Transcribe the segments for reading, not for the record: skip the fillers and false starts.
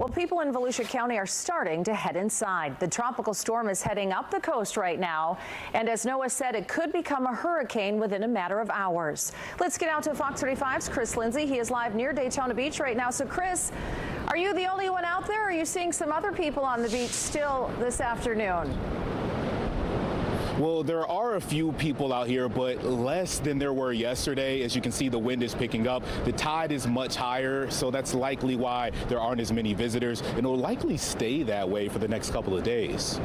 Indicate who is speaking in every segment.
Speaker 1: Well, people in Volusia County are starting to head inside. The tropical storm is heading up the coast right now, and as Noah said, it could become a hurricane within a matter of hours. Let's get out to Fox 35's Chris Lindsay. He is live near Daytona Beach right now. So, Chris, are you the only one out there, or are you seeing some other people on the beach still this afternoon?
Speaker 2: Well, there are a few people out here, but less than there were yesterday. As you can see, the wind is picking up. The tide is much higher, so that's likely why there aren't as many visitors, and it will likely stay that way for the next couple of days.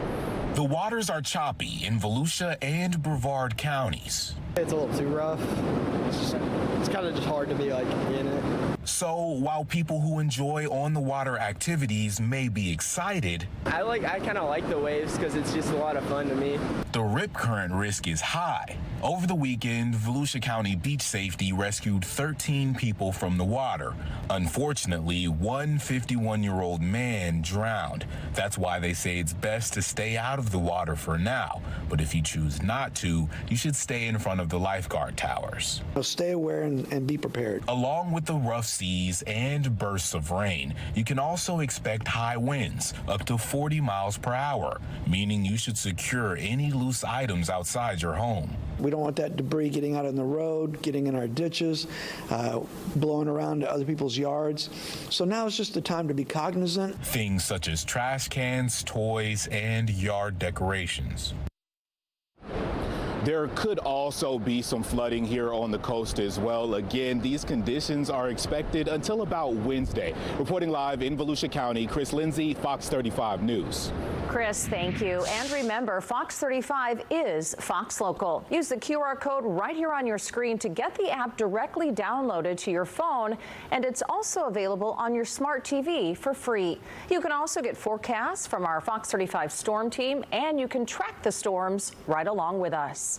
Speaker 3: The waters are choppy in Volusia and Brevard counties.
Speaker 4: It's a little too rough. It's kind of just hard to be like in it.
Speaker 3: So while people who enjoy on the water activities may be excited,
Speaker 4: I kind of like the waves because it's just a lot of fun to me.
Speaker 3: the rip current risk is high. Over the weekend, Volusia County Beach Safety rescued 13 people from the water. Unfortunately, one 51-year-old man drowned. That's why they say it's best to stay out of the water for now. But if you choose not to, you should stay in front of the lifeguard towers.
Speaker 5: Stay aware and be prepared.
Speaker 3: Along with the rough seas and bursts of rain, you can also expect high winds, up to 40 miles per hour, meaning you should secure any loose items outside your home.
Speaker 5: We don't want that debris getting out on the road, getting in our ditches, blowing around to other people's yards. So now is just the time to be cognizant.
Speaker 3: Things such as trash cans, toys, and yard decorations.
Speaker 2: There could also be some flooding here on the coast as well. Again, these conditions are expected until about Wednesday. Reporting live in Volusia County, Chris Lindsay, Fox 35 News.
Speaker 1: Chris, thank you. And remember, Fox 35 is Fox Local. Use the QR code right here on your screen to get the app directly downloaded to your phone, and it's also available on your smart TV for free. You can also get forecasts from our Fox 35 storm team, and you can track the storms right along with us.